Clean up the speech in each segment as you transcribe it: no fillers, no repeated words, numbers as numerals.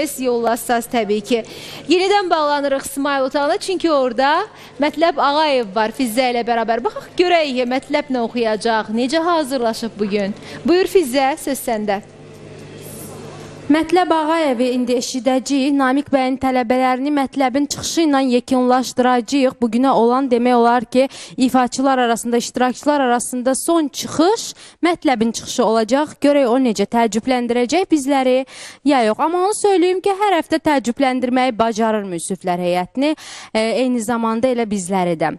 Yollasaz təbii ki. Yenidən bağlanırıq İsmail otağına, çünki orada Mətləb Ağayev var Fizzə ilə bərabər. Baxaq, görəyik, Mətləb nə oxuyacaq, necə hazırlaşıb bugün. Buyur Fizzə, söz səndə. Mətləb Ağayevi indi eşidəcəyik. Namiq bəyin tələbələrini mətləbin çıxışı ilə yekunlaşdıracağıq. Bugünə olan demək olar ki, ifaçılar arasında, iştirakçılar arasında son çıxış mətləbin çıxışı olacaq. Görək o necə təəccübləndirəcək bizləri, ya yox. Amma onu söyləyim ki, hər həftə təəccübləndirməyi bacarır müsiflər heyətini, eyni zamanda elə bizləri də.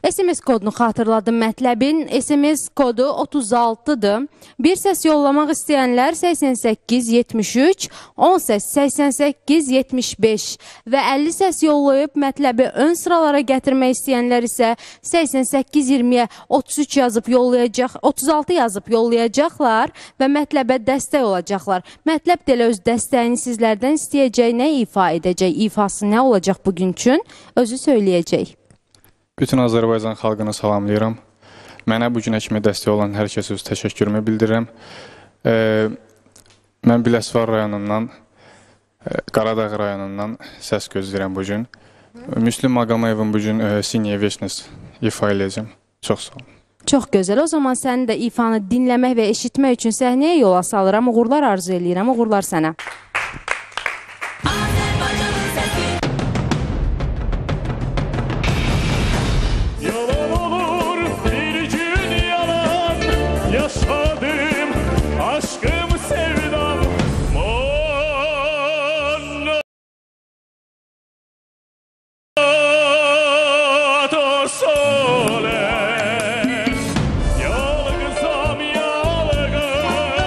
SMS kodunu xatırladım mətləbin. SMS kodu 36'dır. Bir səs yollamaq istəyənlər 88 73 18 88 75 və 50 səs yollayıb mətləbi ön sıralara gətirmək istəyənlər isə 88 20'ye 33 yazıb yollayacaq, 36 yazıb yollayacaqlar və mətləbə dəstək olacaqlar. Mətləb də elə öz dəstəyini sizlərdən istəyəcək, nə ifa edəcək, ifası nə olacaq bugün üçün özü söyləyəcək. Bütün Azərbaycan xalqını salamlayıram. Mənə bugünə kimi dəstək olan hər kəsə öz təşəkkürümü bildirirəm. Mən Biləsuvar rayonundan, Qaradağ rayonundan səs gözləyirəm bugün. Müslüm Maqamayevin bugün Siniyə Veşnes ifa eləyəcəm. Çox sağ olun. Çox gözəl. O zaman sənin də ifanı dinləmək və eşitmək üçün səhnəyə yola salıram. Uğurlar arzu eləyirəm. Uğurlar sənə. Yaşadım aşkım sevdam Monato sole Yalgızam Yalgızam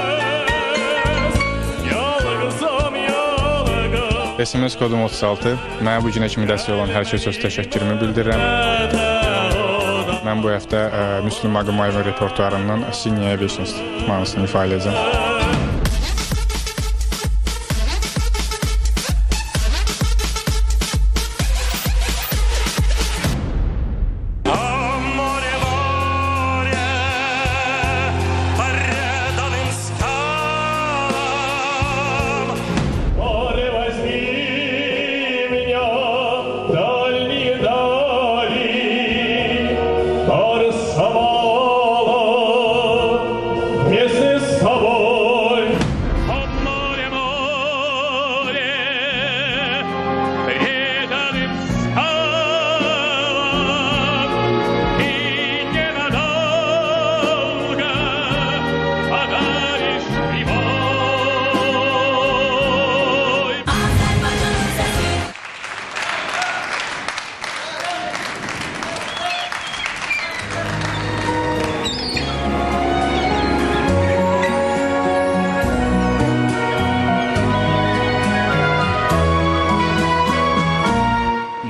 SMS kodum 36. Mənə bugünə kimi dəstək olan hər kəsə öz təşəkkürümü bildirirəm. Mən bu həftə Müslüm Maqamayevin repertuarından Siniyə Veşnes mahnısını ifa edəcəm.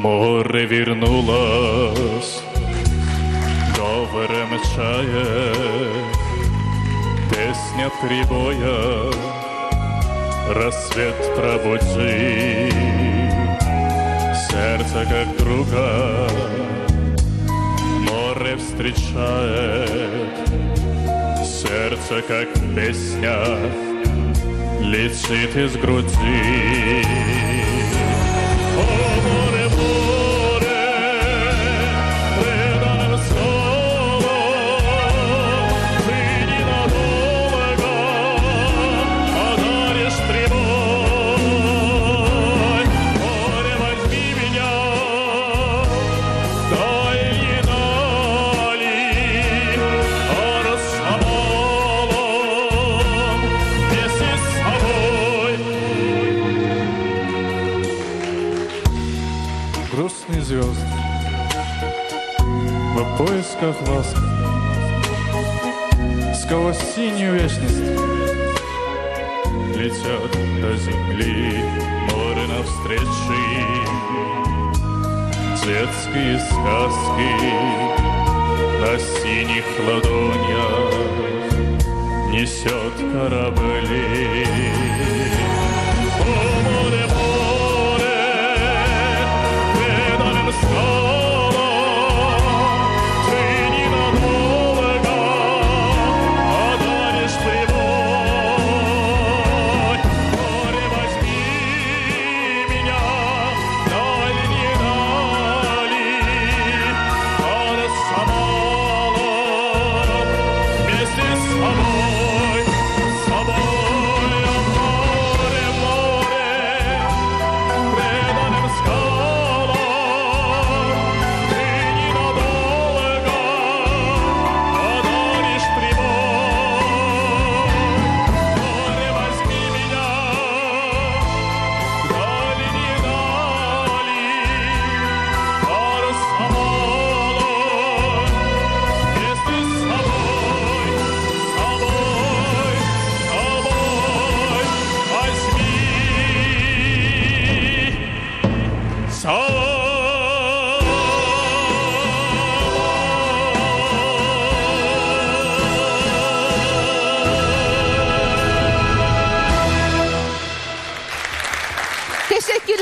Море вернулось добрым чаем, песня прибоя, рассвет пробуди, сердце как друга, море встречает, сердце как песня летит из груди. Грустные звезды в поисках ласки сквозь синюю вечность летят до земли, море навстречу. Детские сказки на синих ладонях несет корабли. Одаришь прибой, море возьми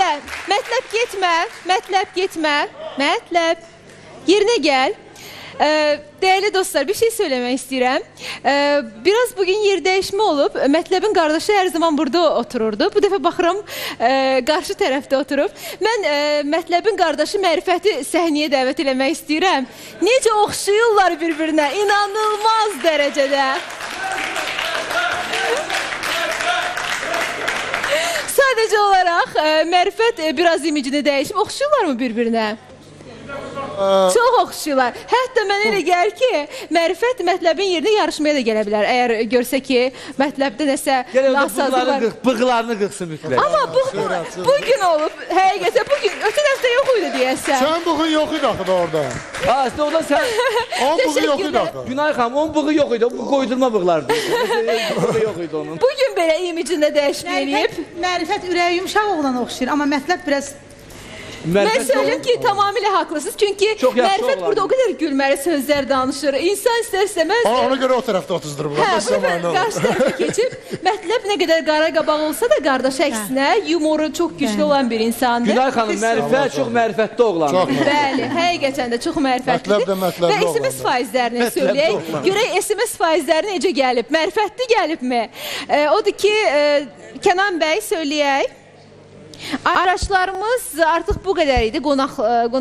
Belə, Mətləb getmə, Mətləb getmə, Mətləb, yerinə gəl. Değerli dostlar, bir şey söylemek istedim. Biraz bugün yer değişme olup, Mətləbin qardaşı her zaman burada otururdu. Bu dəfə baxıram, qarşı tərəfdə oturub. Mən Mətləbin qardaşı Mərifəti səhnəyə dəvət eləmək istəyirəm. Necə oxşayırlar bir-birinə, inanılmaz dərəcədə. Sadece olarak Mərifət biraz imicini dəyişib, oxşayırlar mı bir-birinə? Çox oxşayırlar. Hətta mənə elə gəlir ki, Mərifət Mətləbin yerinə yarışmaya da gələ bilər. Əgər görsə ki, Mətləbdə nəsə nasazı var. Bığlarını qıxsın mütləq. Amma bugün olub, həqiqətən bugün, ötən həftə yox idi deyəsən. Sən bugün yox idi axı da orada. Aslında orada sən... Onun bığı yox idi axı. Günay xanım, onun bığı yox idi, bu qoydurma bığlardı. Bığı yox idi onun. Bugün belə imicində dəyişmə eləyib. Mərifət ürəyi yumşaq oğlan oxşayır, amma Mətləb biraz... Ben söyleyeyim ki tamamıyla haklısınız. Çünkü Mərifət burada o kadar gülməli sözler danışır. İnsan ister-istemez... Ona göre o tarafta otuzdurub. Qarşı tərəfə keçib. Mətləb nə qədər qara qabaq olsa da qardaş əksinə yumoru çox güclü olan bir insandır. Günay xanım, Mərifət çox mərifətli oğlandır. Bəli, həqiqətən də çox mərifətlidir. Və SMS faizlərini söyləyək. Görək SMS faizləri necə gəlib? Mərifətli gəlibmi? Odur ki, Kənan bəy söyləyək. Araçlarımız artıq bu qədər idi, qonaq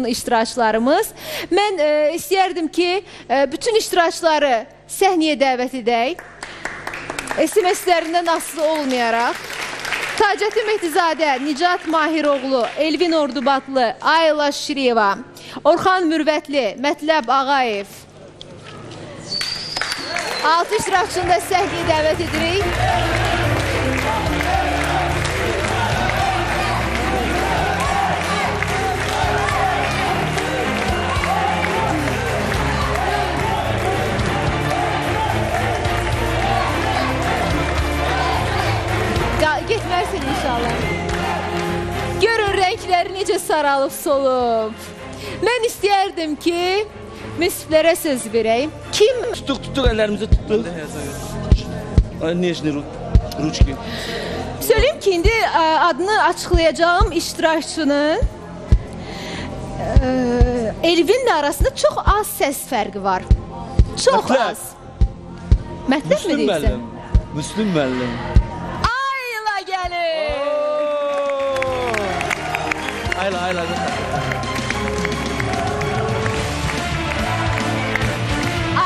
iştirakçılarımız. Mən istəyərdim ki, bütün iştirakçıları səhnəyə dəvət edək. SMS-lərindən asılı olmayaraq. Tacəddin Mehdizadə, Nicat Mahiroğlu, Elvin Ordubatlı, Ayla Şiriyeva, Orxan Mürvətli, Mətləb Ağayev. 6 iştirakçını da səhnəyə dəvət edirik. Getmərsin inşallah. Görün renkləri necə saralıb solub. Mən istəyərdim ki, müsiflərə söz verəyim. Kim? Tuttuk ellerimizi tuttuk. Nejni ruçki. Söyleyeyim ki, indi adını açıklayacağım iştirakçının Elvin'le arasında çok az ses fərqi var. Çok az. Mətləb mi deyirsən? Müslüm müəllim. Ayla.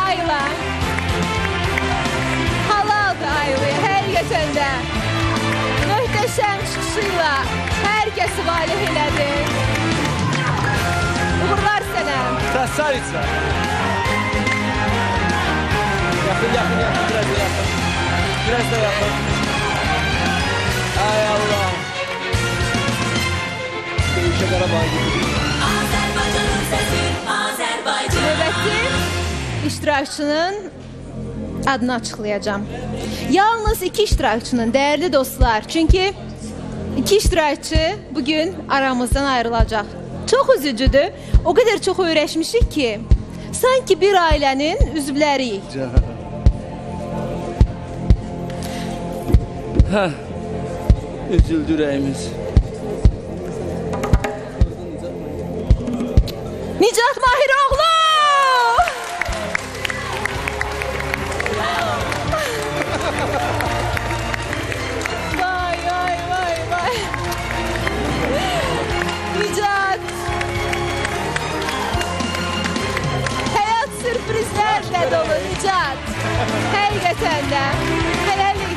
Ayla. Halaldır Ayla'ya həqiqətən də. Möhtəşəm çıxışıyla hər kəsi valih elədi. Uğurlar sənə. Krasavitsa. Yaxın, biraz da yaxın. Ay Allah. Değişe Qarabağ gibi. Azərbaycanın səsi, Azərbaycan. Növbəti iştirakçının adını açıqlayacağım. Yalnız 2 iştirakçının, değerli dostlar. Çünkü 2 iştirakçı bugün aramızdan ayrılacaq. Çok üzücüdür. O kadar çok öyrəşmişik ki, sanki bir ailenin üzvləriyik. Üzüldü ürəyimiz. Nicat Mahiroğlu! Vay. Nicat! Hayat sürprizlerle dolu Nicat. Həqiqətən də. Hələlik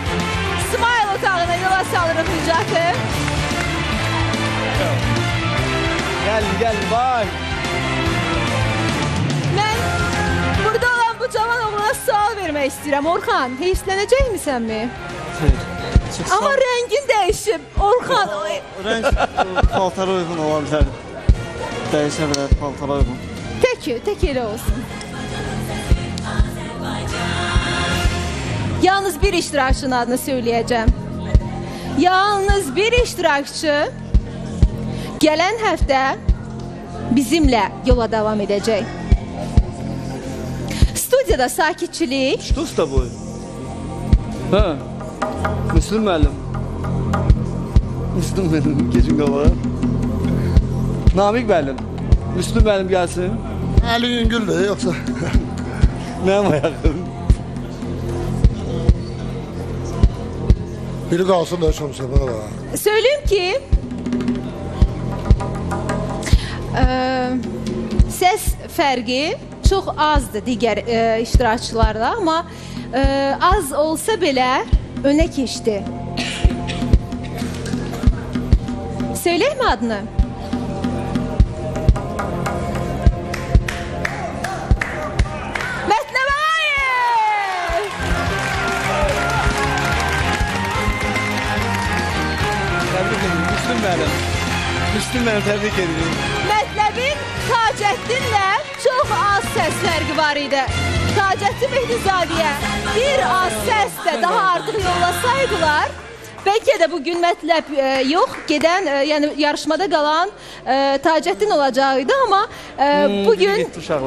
Smile otağına yola salırıq Nicat'ı. Gəlin, vay. Mən burada olan bu cavan oğluna sual vermək istəyirəm. Orxan, heyslənəcək misən mi? Amma rəngin dəyişib. Orxan... Renk paltara uyğun ola bilər. Dəyişə bilər, paltara uyğun. Tək elə olsun. Yalnız bir iştirakçının adını söyləyəcəm. Yalnız bir iştirakçı gələn həftə bizimlə yola devam edəcək. Studiyada sakitçilik. Что с тобой? Ha? Müslüm müəllim. Müslüm benim, keçin qabağa. Namik müəllim. Müslüm müəllim gəlsin. Ali Yüngüldür yoksa. Mənim ayağım. Biri kalsın da yaşam sefer var. Söyleyeyim ki ses fərqi çox azdır digər iştirakçılarla, amma az olsa belə önə keçdi. Söyləyək mi adını? Mətləb Ağayev! Təbrik edirəm. Müslüm müəllim. Müslüm müəllim təbrik edirəm. Mətləbin Tacəddinlə çox az səs fərqi var idi. Tacəddin Mehdizadiyə bir az səs də daha artıq yollasaydılar, bəlkə də bugün Mətləb yox, gedən, yəni yarışmada qalan Tacəddin olacaqdı, amma bugün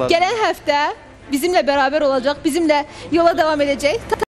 gələn həftə bizimlə bərabər olacaq, bizimlə yola davam edəcək.